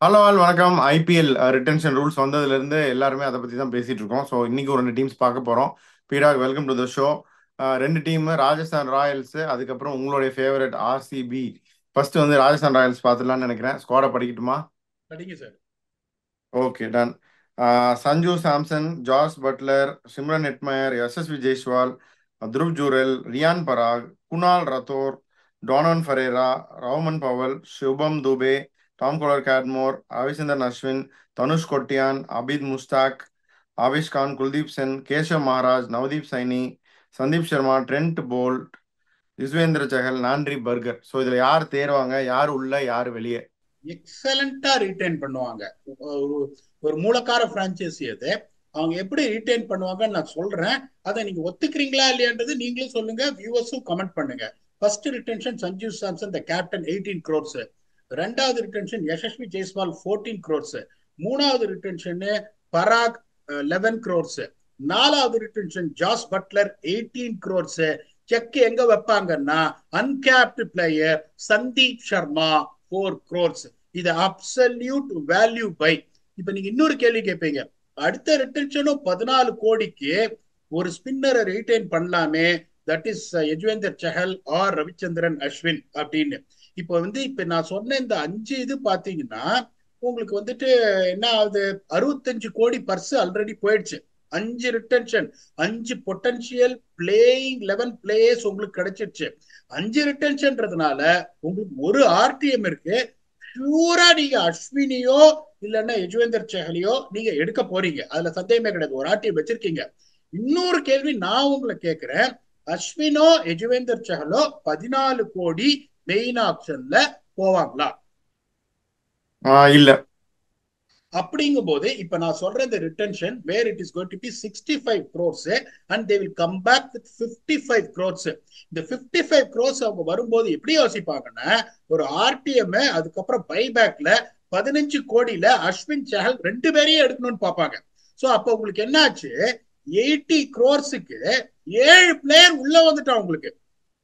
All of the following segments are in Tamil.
ஹலோ ஆல் வணக்கம். ஐபிஎல் ரிட்டன்ஷன் ரூல்ஸ் வந்ததுலேருந்து எல்லாருமே அதை பற்றி தான் பேசிட்டு இருக்கோம். ஸோ இன்னைக்கு ஒரு ரெண்டு டீம்ஸ் பார்க்க போகிறோம். பீடாக் வெல்கம் டு த ஷோ. ரெண்டு டீம் ராஜஸ்தான் ராயல்ஸ், அதுக்கப்புறம் உங்களுடைய ஃபேவரட் ஆர்சிபி. ஃபர்ஸ்ட் வந்து ராஜஸ்தான் ராயல்ஸ் பார்த்துடலாம்னு நினைக்கிறேன். ஸ்குவாடை படிக்கட்டுமா? படிங்க sir. Okay, done. Sanju Samson, Jos Buttler, Shimron Hetmyer, Yashasvi Jaiswal, Dhruv Jurel, Riyan Parag, Kunal Rathore, Donovan Ferreira, Rovman Powell, Shubham Dubey, Tom Kohler Cadmore, Ravichandran Ashwin, Tanush Kotian, Abid Mushtaq, Avesh Khan, Kuldeep Sen, Keshav Maharaj, Navdeep Saini, Sandeep Sharma, Trent Boult, Yuzvendra Chahal, Nandre Burger. So இதில் யார் தேர்வாங்க, யார் உள்ள, யார் வெளியே? எக்ஸலண்டா ரீட்டைன் பண்ணுவாங்க. ஒரு ஒரு மூலக்கார பிரான்ச்சைசி அது. அவங்க எப்படி ரீட்டைன் பண்ணுவாங்கன்னு நான் சொல்றேன். அதை நீங்க ஒத்துக்கிறீங்களா இல்லையான்றது நீங்களும் சொல்லுங்க, வியூவர்ஸும் கமெண்ட் பண்ணுங்க. First retention Sanju Samson the captain 18 crores. ரெண்டாவது ரிட்டென்ஷன் யசஸ்வி ஜெய்ஸ்வால் 14 crores. மூணாவது ரிட்டென்ஷன் பராக் 11 crores. நாலாவது ரிட்டென்ஷன் ஜாஸ் பட்லர் 18 crores. செக் எங்க வைப்பாங்கன்னா uncapped player Sandeep Sharma 4 crores. இது அப்சல்யூட் வேல்யூ பை. இப்ப நீங்க இன்னொரு கேள்வி கேட்பீங்க, அடுத்த ரிட்டன்ஷனும் 14 கோடிக்கு ஒரு ஸ்பின்னரை ரீட்டைன் பண்ணலாமே, that is Yuzvendra Chahal or Ravichandran Ashwin அப்படின்னு. இப்ப நான் சொன்ன இந்த அஞ்சு இது பாத்தீங்கன்னா உங்களுக்கு வந்துட்டு என்ன ஆகுது, 65 கோடி பர்ஸ் ஆல்ரெடி போயிடுச்சு. அஞ்சு ரிட்டன்ஷன், அஞ்சு பொட்டன்சியல் பிளேயிங் 11 பிளேயர்ஸ் உங்களுக்கு கிடைச்சிருச்சு. அஞ்சு ரிட்டன்ஷன்றதுனால உங்களுக்கு ஒரு ஆர்டிஎம் இருக்கு. பியூரா நீங்க அஸ்வினியோ இல்லைன்னா யஜுவேந்தர் சஹலையோ நீங்க எடுக்க போறீங்க, அதுல சந்தேகமே கிடையாது. ஒரு ஆர்டிஎம் வச்சிருக்கீங்க. இன்னொரு கேள்வி நான் உங்களை கேட்கிறேன், அஸ்வினோ யஜுவேந்தர் சஹலோ 14 கோடி மெயின் ஆப்ஷன்ல போவாங்களா? இல்லை. அப்படிங்கும் போது இப்ப நான் சொல்ற இந்த retention where it is going to be 65 crores and they will come back with 55 crores. இந்த 55 crores அவங்க வரும்போது எப்படி யோசிப்பாங்கன்னா, ஒரு ஆர்டிஎம் அதுக்கப்புறம் பைபேக்ல 15 கோடியில அஸ்வின் சஹல் ரெண்டு பேரையும் எடுக்கணும்னு பார்ப்பாங்க. சோ அப்ப உங்களுக்கு என்ன ஆச்சு, 80 crores-க்கு 7 பிளேயர் உள்ள வந்துட்டா உங்களுக்கு.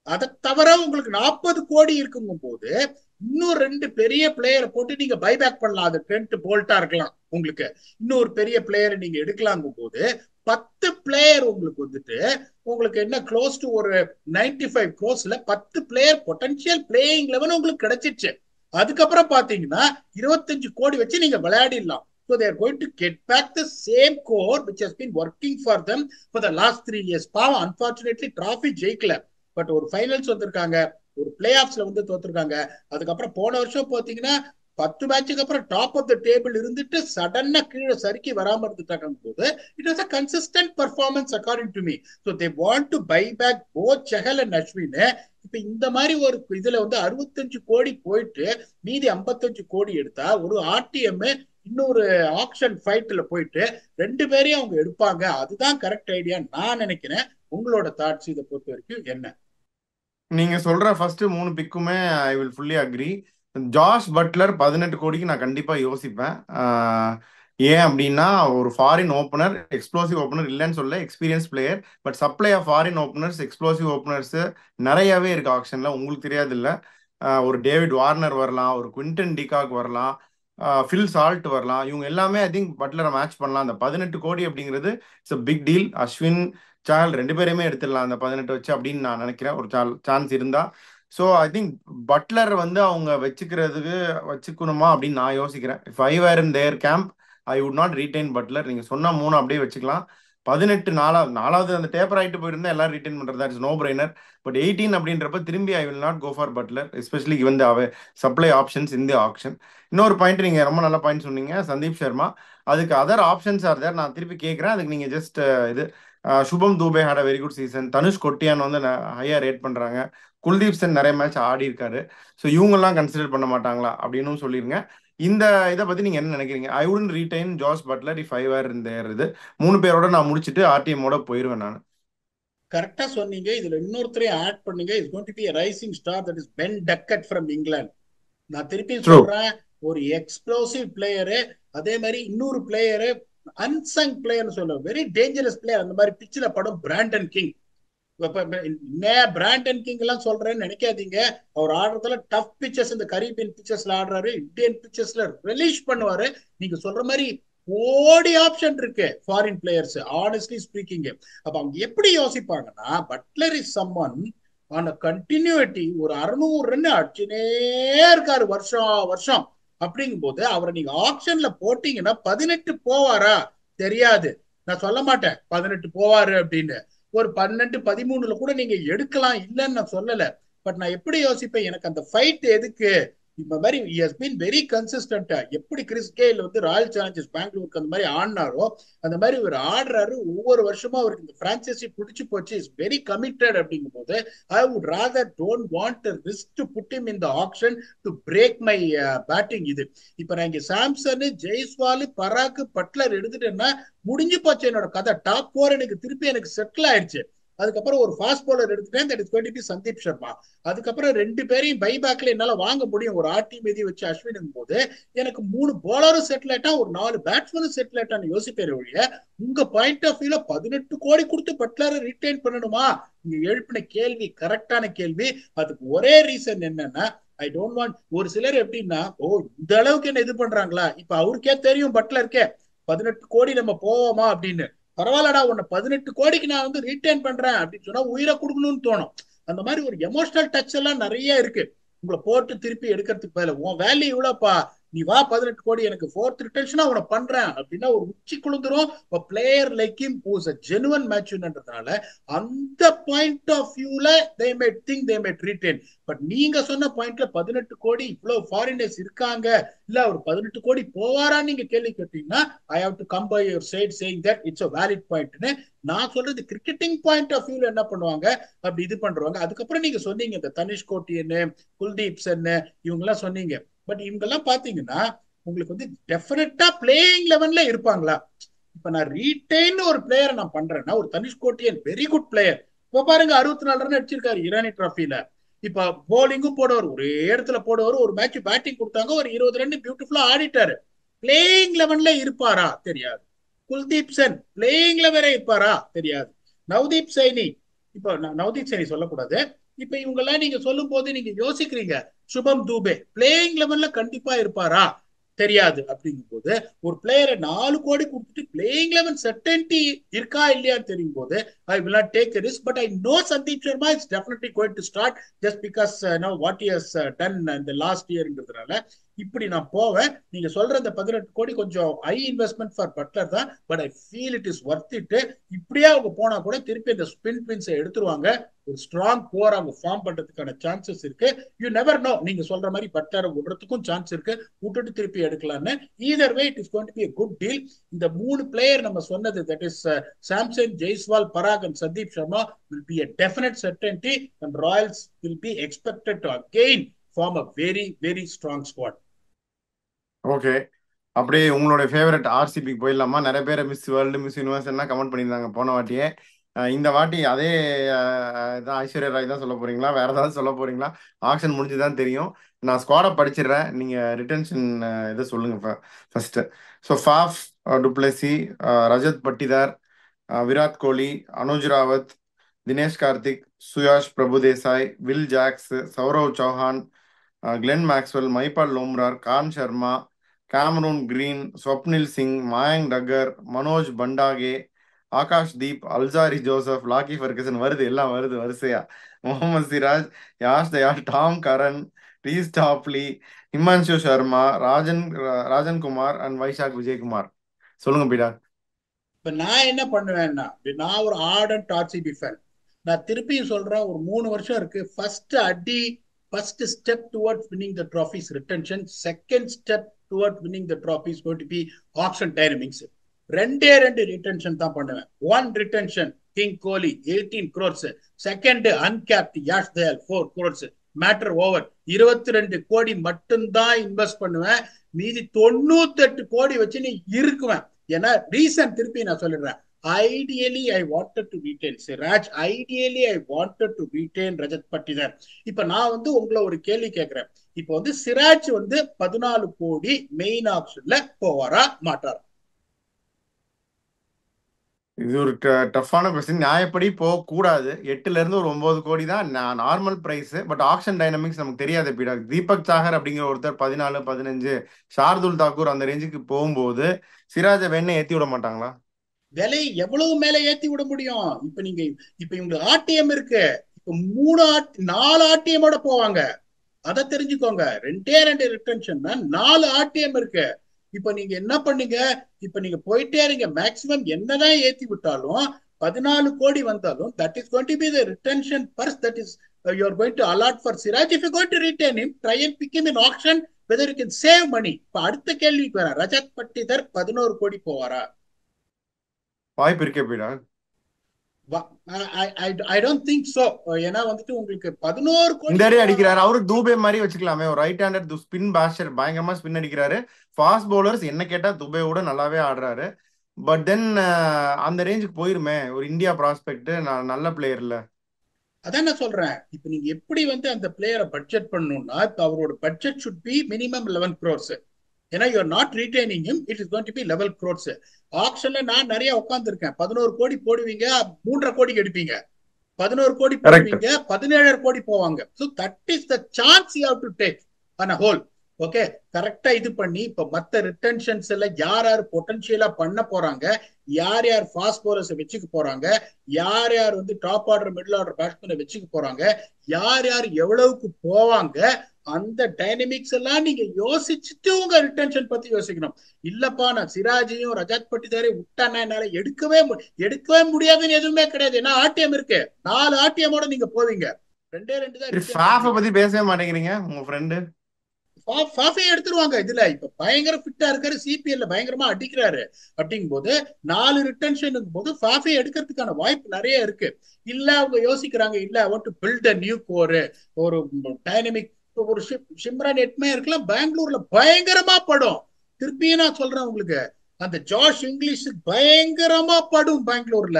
அதை தவிர உங்களுக்கு 40 கோடி இருக்குங்கும் போது இன்னும் ரெண்டு பெரிய பிளேயரை போட்டு நீங்க பைபேக் பண்ணலாம். அது ட்ரெண்ட் போல்ட்டா இருக்கலாம், உங்களுக்கு இன்னொரு பெரிய பிளேயரை நீங்க எடுக்கலாங்கும் போது 10 பிளேயர் உங்களுக்கு வந்துட்டு உங்களுக்கு என்ன க்ளோஸ் டு ஒரு 95 crores 10 player potential playing eleven உங்களுக்கு கிடைச்சிருச்சு. அதுக்கப்புறம் பாத்தீங்கன்னா 25 கோடி வச்சு நீங்க விளையாடிடலாம். So they are going to get back the same core which has been working for them for the last 3 years. பாவம், unfortunately trophy ஜெயிக்கல, பட் ஒரு ஃபைனல்ஸ் வந்திருக்காங்க, ஒரு பிளே ஆஃப்ஸ்ல வந்து தோத்துருக்காங்க. அதுக்கப்புறம் போன வருஷம் பாத்தீங்கன்னா 10 மேட்சுக்கு அப்புறம் டாப் ஆஃப் த டேபிள் இருந்துட்டு சடனா கீழே சறுக்கி வராம இருந்துட்டாங்க போது it was a consistent performance according to me. So they want to buy back both Chahal and Ashwin. இப்ப இந்த மாதிரி ஒரு இதுல வந்து 65 கோடி போயிட்டு மீதி 55 கோடி எடுத்தா ஒரு ஆர்டிஎம் இன்னொரு ஆக்ஷன் ஃபைட்ல போயிட்டு ரெண்டு பேரையும் அவங்க எடுப்பாங்க. அதுதான் கரெக்ட் ஐடியா நான் நினைக்கிறேன். உங்களோட தாட்ஸ் இதை பொறுத்த வரைக்கும் என்ன? நீங்க சொல்ற ஃபர்ஸ்ட் மூணு பிக்குமே I will fully agree. Jos Buttler 18 கோடிக்கு நான் கண்டிப்பா யோசிப்பேன். ஏன் அப்படின்னா, ஒரு ஃபாரின் ஓப்பனர், எக்ஸ்ப்ளோசிவ் ஓப்பனர் இல்லைன்னு சொல்ல, experience player. But supply of foreign openers, explosive openers நிறையவே இருக்கு ஆப்ஷன்ல. உங்களுக்கு தெரியாது இல்ல. ஒரு டேவிட் வார்னர் வரலாம், ஒரு குவிண்டன் டிகாக் வரலாம், ஃபில் சால்ட் வரலாம். இவங்க எல்லாமே ஐ திங்க் பட்லரை மேட்ச் பண்ணலாம். அந்த 18 கோடி அப்படிங்கிறது it's a big deal. Ashwin சால் ரெண்டு பேருமே எடுத்துடலாம் அந்த 18 வச்சு அப்படின்னு நான் நினைக்கிறேன், ஒரு சான்ஸ் இருந்தா. ஸோ ஐ திங்க் பட்லர் வந்து அவங்க வச்சுக்கணுமா அப்படின்னு நான் யோசிக்கிறேன். If I were in their camp I would not retain Buttler. நீங்க சொன்ன மூணு அப்படியே வச்சுக்கலாம். 18 நாலாவது அந்த டேப்பர் ஆகிட்டு போயிருந்தா எல்லாரும் ரீட்டைன் பண்றதா இட்ஸ் நோ பிரைனர். பட் 18 அப்படின்றப்ப திரும்பி I will not go for Buttler, especially given the supply options இந்த ஆப்ஷன். இன்னொரு பாயிண்ட், நீங்க ரொம்ப நல்ல பாயிண்ட் சொன்னீங்க, சந்தீப் சர்மா. அதுக்கு அதர் ஆப்ஷன்ஸ் ஆர் தேர். நான் திருப்பி கேட்குறேன், அதுக்கு நீங்க ஜஸ்ட் இது Shubham Dubey had a very good season. Tanush Kotian வந்து ஹையா ரேட் பண்றாங்க. குல்தீப் சென் நிறைய மேட்ச் ஆடி இருக்காரு. ஸோ இவங்கெல்லாம் கன்சிடர் பண்ண மாட்டாங்களா அப்படின்னு சொல்லிருங்க. இந்த இதை பத்தி நீங்க என்ன நினைக்கிறீங்க? I wouldn't retain Jos Buttler if I were in their இது. மூணு பேரோட நான் முடிச்சுட்டு ஆர்டிஎம்மோட போயிருவேன் நான். கரெக்டா சொன்னீங்க. இதுல இன்னொருத்தரையும் ஆட் பண்ணுங்க. Is going to be rising star, that is Ben Duckett from England. நான் திருப்பி ட்ரூ. சொல்றேன், ஒரு எக்ஸ்ப்ளோசிவ் பிளேயரு. அதே மாதிரி இன்னொரு பிளேயரு, அன்சங் பிளேயர்னு சொல்லுவேன், வெரி டேஞ்சரஸ் பிளேயர். அந்த மாதிரி பிச்சில் படம் பிராண்டன் கிங். பிராண்டன் கிங் எல்லாம் சொல்றேன்னு நினைக்காதீங்க. அவர் ஆடுறதுல டஃப் பிச்சஸ், இந்த கரீபியன் பிச்சஸ்ல ஆடுறாரு, இந்தியன் பிச்சஸ்ல ரிலீஸ் பண்ணுவாரு. நீங்க சொல்ற மாதிரி கோடி ஆப்ஷன் இருக்கு ஃபாரின் பிளேயர்ஸ், ஆனஸ்ட்லி ஸ்பீக்கிங். அப்ப அவங்க எப்படி யோசிப்பாங்கன்னா, Buttler is someone on continuity, ஒரு 600 ரன் அடிச்சுனே இருக்காரு வருஷம் வருஷம். அப்படிங்கும் போது அவரை நீங்க ஆப்ஷன்ல போட்டீங்கன்னா 18 போவாரா தெரியாது. நான் சொல்ல மாட்டேன் 18 போவாரு அப்படின்னு. ஒரு 12 13ல கூட நீங்க எடுக்கலாம், இல்லைன்னு நான் சொல்லல. பட் நான் எப்படி யோசிப்பேன், எனக்கு அந்த ஃபைட் எதுக்கு? இப்ப மாதிரி he has been very consistent. எப்படி கிறிஸ் கெயில் வந்து ராயல் சேலஞ்சர்ஸ் பெங்களூருக்கு அந்த மாதிரி ஆடினாரோ அந்த மாதிரி இவர் ஆடுறாரு. ஒவ்வொரு வருஷமும் அவருக்கு இந்த பிரான்சைசி பிடிச்சு போச்சு, இஸ் வெரி கமிட்டட். அப்படிங்கும் போது I would rather don't want risk to put him in the action to break my batting. இது இப்ப நான் இங்க சாம்சன், ஜெய்ஸ்வால், பராக், பட்லர் எடுத்துட்டேன்னா முடிஞ்சு போச்சு என்னோட கதை. டாப் 4 எனக்கு திருப்பி எனக்கு செட்டில் ஆயிடுச்சு. அதுக்கப்புறம் ஒரு ஃபாஸ்ட் பவுலர் எடுத்துட்டேன், that is going to be Sandeep Sharma. அதுக்கப்புறம் 2 பேரையும் பைபேக்ல என்னால வாங்க முடியும் ஒரு ஆர்டி மீதி வச்சு அஸ்வின் போது. எனக்கு 3 போலரும் செட்டில் ஆயிட்டா, ஒரு 4 பேட்ஸ்மேனும் செட்டில் ஆயிட்டான்னு யோசிப்பேன் ஒழிய, உங்க பாயிண்ட் ஆஃப் வியூல 18 கோடி கொடுத்து பட்லரை ரீட்டைன் பண்ணணுமா? நீங்க எழுப்பின கேள்வி கரெக்டான கேள்வி. அதுக்கு ஒரே ரீசன் என்னன்னா, ஐ டோன்ட் வாண்ட். ஒரு சிலர் எப்படின்னா, ஓ இந்த அளவுக்கு என்ன இது பண்றாங்களா, இப்ப அவருக்கே தெரியும் பட்லருக்கே 18 கோடி நம்ம போவோமா அப்படின்னு. பரவாயில்லடா, உன்னை 18 கோடிக்கு நான் வந்து ரீட்டைன் பண்றேன் அப்படின்னு சொன்னா உயிரை கொடுக்கணும்னு தோணும். அந்த மாதிரி ஒரு எமோஷனல் டச் எல்லாம் நிறைய இருக்கு. உங்களை போட்டு திருப்பி எடுக்கிறதுக்கு பதில உன் வேல்யூ இவ்வளவுப்பா, நீ வா 18 கோடி எனக்கு 4th ரிட்டன்ஷனா உன பண்றேன் அப்படின்னா ஒரு உச்சி குளிந்துரும். Player like him who is a genuine matchன்றதுனால அந்த பாயிண்ட் ஆஃப் வியூல they might think they might retain. But நீங்க சொன்ன பாயிண்ட்ல 18 கோடி இவ்வளவு ஃபாரினர்ஸ் இருக்காங்க, இல்ல அவர் 18 கோடி போவாரான்னு நீங்க கேள்வி கேட்டீங்கன்னா I have to come by your side saying that it's a valid பாயிண்ட்னு. நான் சொல்றது கிரிக்கெட்டிங் பாயிண்ட் ஆஃப் வியூல என்ன பண்ணுவாங்க அப்படி இது பண்றாங்க. அதுக்கப்புறம் நீங்க சொன்னீங்க இந்த தனிஷ் கோட்டியன்னு, குல்தீப் சென்னு, இவங்க எல்லாம் சொன்னீங்க. பட் இவங்க எல்லாம் பாத்தீங்கன்னா உங்களுக்கு வந்து டெஃபினட்டா பிளேயிங் லெவன்ல இருப்பாங்களா? இப்ப நான் ரீடைன் ஒரு பிளேயரை நான் பண்றேன்னா, ஒரு தனிஷ் கோட்டியன் வெரி குட் பிளேயர், இப்ப பாருங்க 64 ரன் அடிச்சிருக்காரு இரானி டிராஃபில. இப்ப போலிங்கும் போடுவார், ஒரே இடத்துல போடுவார். ஒரு மேட்ச் பேட்டிங் கொடுத்தாங்க, ஒரு 20 ரன் பியூட்டிஃபுல்லா ஆடிட்டாரு. பிளேயிங் லெவன்ல இருப்பாரா தெரியாது. குல்தீப் சென் பிளேயிங் லெவலே இருப்பாரா தெரியாது. நவ்தீப் சைனி, இப்ப நவ்தீப் சைனி சொல்லக்கூடாது. இப்ப இவங்க எல்லாம் நீங்க சொல்லும் போது நீங்க யோசிக்கிறீங்க, சுபம் தூபே பிளேயிங் லெவல்ல கண்டிப்பா இருப்பாரா தெரியாது. அப்படிங்கும் போது ஒரு பிளேயரை 4 கோடி கொடுத்துட்டு பிளேயிங் லெவன் சர்டன்டி இருக்கா இல்லையான்னு தெரியும் போது ஐ will not take risk. But I know Sandeep Sharma is definitely going to start just because know what he has done இந்த லாஸ்ட் இயர்ன்றதுனால இப்படி நான் போவேன். நீங்க சொல்ற இந்த 18 கோடி கொஞ்சம் ஹை இன்வெஸ்ட்மெண்ட் ஃபார் பட்லர் தான், but I feel it is worth it. இப்படியே அவங்க போனா கூட திருப்பி இந்த ஸ்பின் பின்ஸை எடுத்துருவாங்க. ஒரு ஸ்ட்ராங் கோர் அவங்க ஃபார்ம் பண்றதுக்கான சான்சஸ் இருக்கு. யூ நெவர் நோ, நீங்க சொல்ற மாதிரி பட்லரை விடுறதுக்கும் சான்ஸ் இருக்கு, விட்டுட்டு திருப்பி எடுக்கலாம்னு. Either way it is going to be a good deal. இந்த 3 பிளேயர் நம்ம சொன்னது, that is Samson, Jaiswal, Parag and Sandeep Sharma will be a definite certainty and Royals will be expected to again form a very very strong squad. Okay, அப்படியே உங்களுடைய ஃபேவரட் ஆர்சிபிக்கு போயிடலாமா? நிறைய பேர் மிஸ் வேர்ல்டு, மிஸ் யூனிவர்ஸ் எல்லாம் கமெண்ட் பண்ணியிருந்தாங்க போன வாட்டியே. இந்த வாட்டி அதே இதான் ஐஸ்வர்யா ராய் தான் சொல்ல போறீங்களா, வேற ஏதாவது சொல்ல போறீங்களா? ஆக்ஷன் முடிஞ்சுதான் தெரியும். நான் ஸ்குவாடை படிச்சிடுறேன், நீங்க ரிட்டன்ஷன் இதை சொல்லுங்க first. So Faf du Plessis, Rajat Patidar, Virat Kohli, Anuj Rawat, Dinesh Karthik, Suyash Prabhudessai, Will Jacks, Saurav Chauhan, Glenn Maxwell, Mahipal Lomror, Karn Sharma, Cameron Green, Swapnil Singh, Mayank Dagar, Manoj Bhandage, Akash Deep, Alzarri Joseph, Lockie Ferguson, வருது எல்லாம் வருது வரிசையா, Mohammed Siraj, Yash Dayal, Tom Curran, Reece Topley, Himanshu Sharma, Rajan Kumar and Vyshak Vijaykumar. சொல்லுங்க பீடா. இப்ப நான் என்ன பண்ணுவேன்னா, நான் ஒரு ஆர்டன்ட் ஆர்சிபி ஃபேன். நான் திருப்பியும் சொல்றேன், ஒரு 3 வருஷம் இருக்கு. First step towards winning the trophies retention. Second step toward winning the trophies going to be auction dynamics. 2 retention தான் பண்ணுவேன். 1 retention king Kohli 18 crores. Second uncapped Yash Dayal 4 crores. Matter over. 22 கோடி மட்டும்தான் இன்வெஸ்ட் பண்ணுவேன். மீதி 98 கோடி வச்சு நீ இருக்குவேன். ஏன்னா ரீசன் திருப்பி நான் சொல்லிடுறேன். Ideally I wanted to retain Siraj, ideally I wanted to retain Rajat Patidar. இப்ப நான் வந்து உங்களை ஒரு கேள்வி கேட்கிறேன். இப்ப வந்து சிராஜ் வந்து 14 கோடி மெயின் ஆப்ஷன்ல போவாரா மாட்டாரா? இது ஒரு டஃப்பான கொஸ்டின். நியாயப்படி போக கூடாது. 8ல இருந்து ஒரு 9 கோடி தான் normal price. But auction dynamics நமக்கு தெரியாது. பீடா தீபக் சாகர் அப்படிங்கிற ஒருத்தர் 14 15, ஷார்துல் தாக்கூர் அந்த ரேஞ்சுக்கு போகும்போது சிராஜை வேணே ஏத்தி விட மாட்டாங்களா? விலை எவ்வளவு மேல ஏத்தி விட முடியும்? இப்ப இவங்க ஆர்டிஎம் இருக்கு. இப்ப 4 ஆர்டிஎமோட போவாங்க. அதை தெரிஞ்சுக்கோங்க. 2 ரிட்டன்ஷன் 4 ஆர்டிஎம் இருக்கு. இப்ப நீங்க என்ன பண்ணீங்க? இப்ப நீங்க போயிட்டே இருங்க. மேக்சிமம் என்னதான் ஏத்தி விட்டாலும் 14 கோடி வந்தாலும் that is going to be the retention purse that is you are going to allot for Siraj. If you going to retain him, try and pick him in auction whether you can save money. இப்ப அடுத்த கேள்விக்கு வரேன். ரஜத் பட்டிதர் 11 கோடி போவாரா? வாய்ப்பு இருக்கே பீடா. I don't think so. ஏன்னா வந்துட்டு உங்களுக்கு 11 கோடி இந்த அடி போவாரா? அடிக்கிறாரு. அவரு தூபே மாதிரி வச்சுக்கலாமே. ஒரு ரைட் ஹேண்டர் ஸ்பின் பேஷர், பயங்கரமா ஸ்பின் அடிக்கிறாரு. ஃபாஸ்ட் பவுலர்ஸ் என்ன கேட்டா துபேவோட நல்லாவே ஆடுறாரு. பட் தென் அந்த ரேஞ்சுக்கு போயிருமே. ஒரு இந்தியா ப்ராஸ்பெக்ட், நல்ல பிளேயர் இல்ல. அதான் நான் சொல்றேன். இப்ப நீங்க எப்படி வந்து அந்த பிளேயரை பட்ஜெட் பண்ணணும்னா, இப்ப அவரோட budget should be minimum 11 crores. ஏன்னா you are not retaining him, it is going to be 11 crores. ஆக்ஷன்ல நான் நிறைய உட்கார்ந்து இருக்கேன். 11 கோடி போடுவீங்க, 3.5 கோடிக்கு எடுப்பீங்க. 11 கோடி கரெக்ட். போடுவீங்க, 17 கோடி போவாங்க. So that is the chance you have to take on a hole. Okay, கரெக்டா இது பண்ணி இப்ப மத்த ரிட்டன்ஷன்ஸ் எல்லாம் யார் யார் பொட்டன்ஷியலா பண்ண போறாங்க, யார் யார் ஃபாஸ்ட் போலர்ஸ் வச்சுக்க போறாங்க, யார் யார் வந்து டாப் ஆர்டர் மிடில் ஆர்டர் பேட்ஸ்மேனை வச்சுக்க போறாங்க, யார் யார் எவ்வளவுக்கு போவாங்க, அந்த டைனமிக்ஸ் எல்லாம் நீங்க யோசிச்சுட்டு உங்க ரிட்டன்ஷன் பத்தி யோசிக்கணும். இல்லப்பா நான் சிராஜையும் ரஜாத் பட்டிதாரையும் விட்டானா என்னால எடுக்கவே முடியாதுன்னு எதுவுமே கிடையாது. ஏன்னா ஆர்டிஎம் இருக்கு. 4 ஆர்டிஎமோட நீங்க போவீங்க. 2 தான் ரிட்டைன் ஃபாஃபை பண்ணுவீங்க. பத்தி பேசவே மாட்டேங்கிறீங்க உங்க ஃப்ரெண்டு. ஃபாஃபே எடுத்துருவாங்க. இதுல இப்ப பயங்கர ஃபிட்டா இருக்காரு, சிபிஎல்ல பயங்கரமா அடிக்கிறாரு. அப்படிங்கும் போது 4 ரிட்டன்ஷன் போது ஃபாஃபே எடுக்கிறதுக்கான வாய்ப்பு நிறைய இருக்கு. இல்ல அவங்க யோசிக்கிறாங்க, இல்ல I want to build a new core, ஒரு டைனமிக். ஒரு ஷிம்ரன் எட்மே இருக்கலாம், பெங்களூர்ல பயங்கரமா படும். திருப்பியும் நான் சொல்றேன் உங்களுக்கு, அந்த ஜாஷ் இங்கிலீஷ் பயங்கரமா படும் பெங்களூர்ல.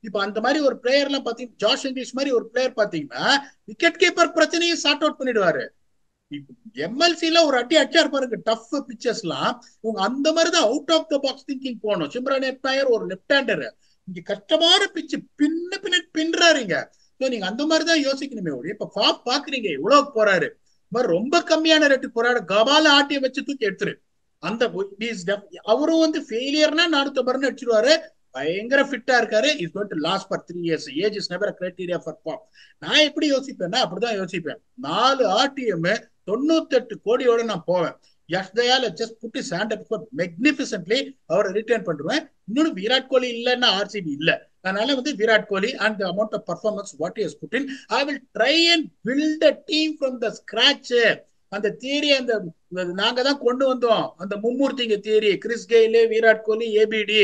இப்ப அந்த மாதிரி ஒரு பிளேயர் எல்லாம் பாத்தீங்கன்னா, ஜாஷ் இங்கிலீஷ் மாதிரி ஒரு பிளேயர் பாத்தீங்கன்னா விக்கெட் கீப்பர் பிரச்சனையை சார்ட் அவுட் பண்ணிடுவாரு. எம்எல்சில ஒரு அடி அடிச்சாரு பாருங்க, டஃப் பிச்சர்ஸ்லாம். உங்க அந்த மாதிரி தான் out of the box thinking போகணும். சிம்ரன் எட்மயர் ஒரு லெஃப்ட் ஹேண்டர், இங்க கஷ்டமான பிச்சு பின்றாருங்க. நீங்க அந்த மாதிரி தான் யோசிக்கணுமே. இப்ப ஃபாப் பாக்குறீங்க எவ்வளவு போறாரு, ரொம்ப கம்மியான ரேட்டு போறாரு. கபால ஆட்டிய வச்சு தூக்கி எடுத்துரு. அந்த அவரும் வந்து ஃபெயிலியர்னா 450 ரன் அடிச்சிருவாரு. பயங்கர ஃபிட்டா இருக்காரு. Is going to last for 3 years. Age is never criteria for Faf. நான் எப்படி யோசிப்பேன்னா அப்படிதான் யோசிப்பேன். 4 ஆர்டிஎம் 98 கோடியோட நான் போவேன். Yash Dayal just put his hand up for magnificently அவரை ரிட்டர்ன் பண்ணுவேன். இன்னொன்னு விராட் கோலி இல்லைன்னா ஆர்சிபி இல்ல. அதனால வந்து Virat Kohli and amount of performance what is put in, I will try and build a team from the scratch. அந்த தியரி அந்த நாங்க தான் கொண்டு வந்தோம். அந்த மும்மூர்த்திங்க theory, Chris Gayle, Virat Kohli, ABD,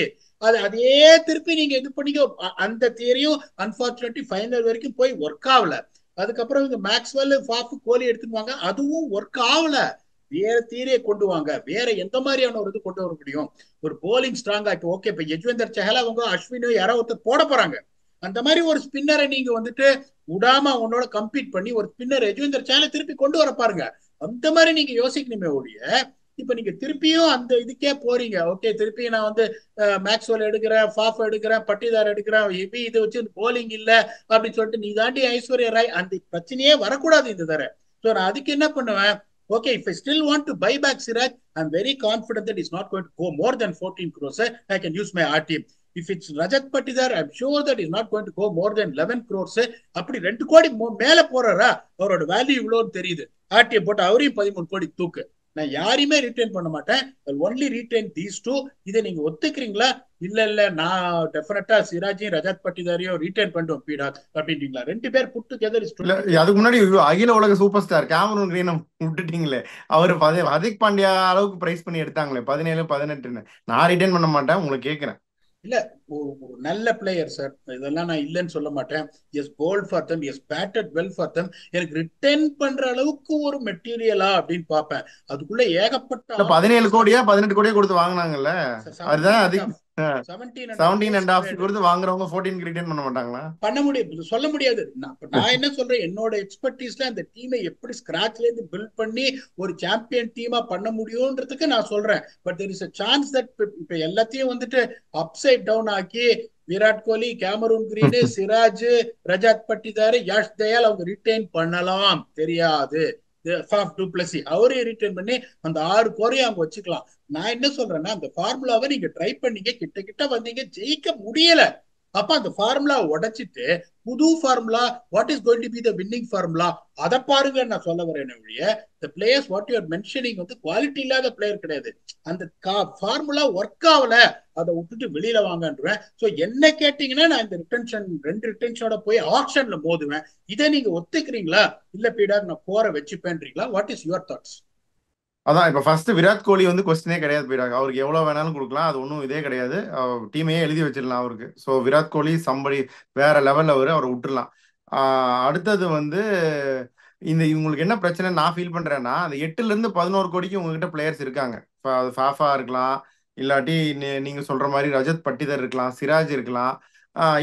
அதே திருப்பி நீங்க இது பண்ணிக்க. அந்த தியரியும் அன்பார்ச்சுனேட்லி ஃபைனல் வரைக்கும் போய் ஒர்க் ஆகல. அதுக்கப்புறம் இவங்க மேக்ஸ்வெல், ஃபாஃப், கோலி எடுத்துக்குவாங்க, அதுவும் ஒர்க் ஆகல. வேற தீரையை கொண்டு வாங்க. வேற எந்த மாதிரியான ஒரு இது கொண்டு வர முடியும்? ஒரு போலிங் ஸ்ட்ராங்கா இப்போ ஓகே, இப்ப யஜ்வேந்தர் சஹல் அவங்க அஸ்வினோ யாரோ ஒருத்தர் போட போறாங்க. அந்த மாதிரி ஒரு ஸ்பின்னரை நீங்க வந்துட்டு விடாம உன்னோட கம்பீட் பண்ணி ஒரு ஸ்பின்னர் யஜ்வேந்தர் சஹலை திருப்பி கொண்டு வர பாருங்க. அந்த மாதிரி நீங்க யோசிக்கணுமே ஒழிய, இப்ப நீங்க திருப்பியும் அந்த இதுக்கே போறீங்க. ஓகே, திருப்பி நான் வந்து மேக்ஸ்வெல் எடுக்கிறேன், ஃபாஃப் எடுக்கிறேன், பட்டிதார் எடுக்கிறேன், ஹெவி இதை வச்சு போலிங் இல்ல அப்படின்னு சொல்லிட்டு நீ தாண்டி ஐஸ்வர்யா ராய், அந்த பிரச்சனையே வரக்கூடாது இந்த தர. சோ நான் அதுக்கு என்ன பண்ணுவேன்? Okay, if I still want to buy back Siraj, I'm very confident that he's not going to go more than 14 crores. I can use my RTM. If it's Rajat Patidar, I'm sure that he's not going to go more than 11 crores. அப்படி 2 கோடி மேல போறாரா, அவரோட வேல்யூ இவ்வளோன்னு தெரியுது. ஆர்டிஎம் போட்டு அவரையும் 13 கோடி தூக்கு. நான் யாரையுமே ரிட்டைன் பண்ண மாட்டேன். Only retain these two. இதை நீங்க ஒத்துக்கிறீங்களா? இல்ல நான் டெஃபினட்டா சிராஜையும் ரஜாத் பட்டிதாரையும் ரிட்டைன் பண்ணிட்டோம் பீடா அப்படின்றீங்களா? 2 பேர் புட் டுகெதர் இஸ் 20. அதுக்கு முன்னாடி அகில உலக சூப்பர் ஸ்டார் கேமரூன் கிரீனை விட்டுட்டீங்களே. அவர் ஹர்திக் பாண்டியா அளவுக்கு பிரைஸ் பண்ணி எடுத்தாங்களே 17 18ன்னு. நான் ரிட்டைன் பண்ண மாட்டேன். உங்களுக்கு கேட்கிறேன். இல்ல, ஒரு நல்ல பிளேயர் சார், இதெல்லாம் நான் இல்லைன்னு சொல்ல மாட்டேன். Yes bowled for them, yes batted well for them. எனக்கு ரிட்டர்ன் பண்ற அளவுக்கு ஒரு மெட்டீரியலா அப்படின்னு பார்ப்பேன். அதுக்குள்ள ஏகப்பட்ட 17 கோடியா 18 கோடியா கொடுத்து வாங்கினாங்கல்ல. அதுதான் அதிகம். 17.5 கொடுத்து வாங்குறவங்க 14 ரிட்டர்ன் பண்ண மாட்டாங்களா? பண்ண முடியும், சொல்ல முடியாது. நான் என்ன சொல்றேன், என்னோட எக்ஸ்பர்டீஸ்ல அந்த டீமை எப்படி ஸ்கிராச்ல இருந்து பில்ட் பண்ணி ஒரு சாம்பியன் டீமா பண்ண முடியும்ன்றதுக்கு நான் சொல்றேன். But there is a chance that இப்ப எல்லாத்தையும் வந்துட்டு அப்சைட் டவுன் ஆக்கி விராட் கோலி, கேமரூன் கிரீன், சிராஜ், ரஜாத் பட்டிதார், யாஷ் தயால் அவங்க ரிட்டைன் பண்ணலாம், தெரியாது. அவரே ரிட்டைன் பண்ணி அந்த 6 கோரையும் அவங்க வச்சுக்கலாம். நான் என்ன சொல்றேன்னா, அந்த ஃபார்முலாவை நீங்க ட்ரை பண்ணீங்க, கிட்ட கிட்ட வந்தீங்க, ஜெயிக்க முடியல. அப்ப அந்த ஃபார்முலா உடைச்சிட்டு புது formula, what is going to be the winning formula, அதை பாருங்க நான் சொல்ல வரேன் ஒழிய, the players what you are mentioning வந்து குவாலிட்டி இல்லாத பிளேயர் கிடையாது. அந்த ஃபார்முலா ஒர்க் ஆகல, அதை விட்டுட்டு வெளியில வாங்கன்றேன். சோ என்ன கேட்டீங்கன்னா, நான் இந்த ரிட்டன்ஷன் 2 ரிட்டன்ஷனோட போய் ஆக்ஷன்ல மோதுவேன். இதை நீங்க ஒத்துக்கிறீங்களா? இல்ல பீடாக் நான் போற வச்சுப்பேன்றீங்களா? What is your thoughts? அதான் இப்ப ஃபர்ஸ்ட் விராட் கோலி வந்து கொஸ்டினே கிடையாது போயிடாங்க. அவருக்கு எவ்வளவு வேணாலும் கொடுக்கலாம், அது ஒன்றும் இதே கிடையாது. டீமையே எழுதி வச்சிடலாம் அவருக்கு. ஸோ விராட் கோலி சம்படி வேற லெவல்ல அவரை விட்டுடலாம். அடுத்தது வந்து இவங்களுக்கு என்ன பிரச்சனை நான் ஃபீல் பண்றேன்னா, அந்த 8ல இருந்து 11 கோடிக்கு உங்ககிட்ட பிளேயர்ஸ் இருக்காங்க. ஃபாஃபா இருக்கலாம், இல்லாட்டி நீங்க சொல்ற மாதிரி ரஜத் பட்டிதர் இருக்கலாம், சிராஜ் இருக்கலாம்,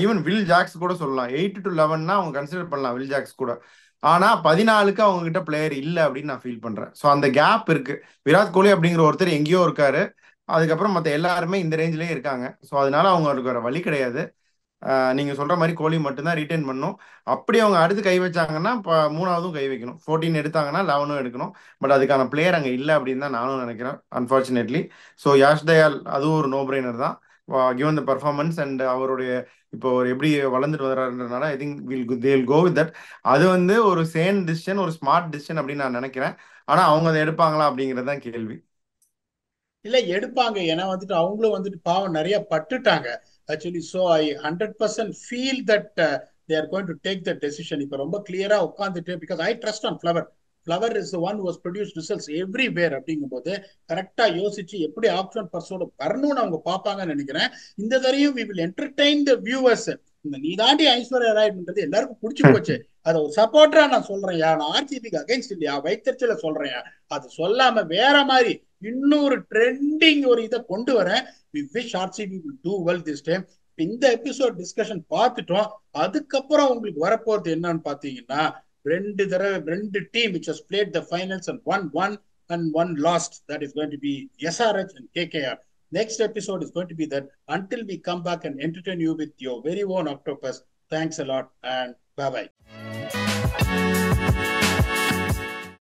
ஈவன் வில் ஜாக்ஸ் கூட சொல்லலாம். 8 to 11னா அவங்க கன்சிடர் பண்ணலாம் வில் ஜாக்ஸ் கூட. ஆனா 14க்கு அவங்க கிட்ட பிளேயர் இல்லை அப்படின்னு நான் ஃபீல் பண்றேன். ஸோ அந்த கேப் இருக்கு. விராட் கோலி அப்படிங்கிற ஒருத்தர் எங்கேயோ இருக்காரு, அதுக்கப்புறம் மற்ற எல்லாருமே இந்த ரேஞ்சிலேயே இருக்காங்க. ஸோ அதனால அவங்களுக்கு வேற வழி கிடையாது. நீங்க சொல்ற மாதிரி கோலி மட்டும்தான் ரீட்டைன் பண்ணும். அப்படி அவங்க அடுத்து கை வச்சாங்கன்னா 3ஆவதும் கை வைக்கணும். 14 எடுத்தாங்கன்னா 11 எடுக்கணும். பட் அதுக்கான பிளேயர் அங்கே இல்லை அப்படின்னு தான் நானும் நினைக்கிறேன், அன்பார்ச்சுனேட்லி. ஸோ யாஷ் தயால் அதுவும் ஒரு நோ பிரெய்னர் தான், கிவன் த பர்ஃபார்மன்ஸ் அண்ட் அவருடைய இப்போ ஒரு எப்படி வளர்ந்துட்டு வர்றாருன்றதுனால I think they'll go with that. அது வந்து ஒரு சேன் டிசிஷன், ஒரு ஸ்மார்ட் டிசிஷன் அப்படின்னு நான் நினைக்கிறேன். ஆனா அவங்க அதை எடுப்பாங்களா அப்படிங்கிறது தான் கேள்வி. இல்ல எடுப்பாங்க, ஏன்னா வந்துட்டு அவங்களும் வந்துட்டு பாவம் நிறைய பட்டுட்டாங்க actually. So I 100% feel that they are going to take the decision. இப்போ ரொம்ப கிளியரா உட்காந்துட்டு, because I trust on flower. Flower is one was produce results everywhere அப்படிங்கும் போது கரெக்டா யோசிச்சு எப்படி ஆப்ஷன் பர்சோட வரணும்னு அவங்க பார்ப்பாங்கன்னு நினைக்கிறேன். இந்த தரையும் we will entertain the viewers. இந்த நீ தாண்டி ஐஸ்வர்யா ராய்ன்றது எல்லாருக்கும் பிடிச்சி போச்சு. அதை ஒரு சப்போர்ட்டரா நான் சொல்றேன், நான் ஆர்சிபிக்கு அகைன்ஸ்ட் இல்லையா, வைத்தறிச்சல சொல்றேன். அது சொல்லாம வேற மாதிரி இன்னொரு ட்ரெண்டிங் ஒரு இதை கொண்டு வரேன். We wish RCB will do well this time. இந்த எபிசோட் டிஸ்கஷன் பார்த்துட்டோம். அதுக்கப்புறம் உங்களுக்கு வரப்போறது என்னன்னு பாத்தீங்கன்னா, 2 team which has played the finals and one lost. That is going to be SRH and KKR. Next episode is going to be that. Until we come back and entertain you with your very own Octopus. Thanks a lot and bye bye.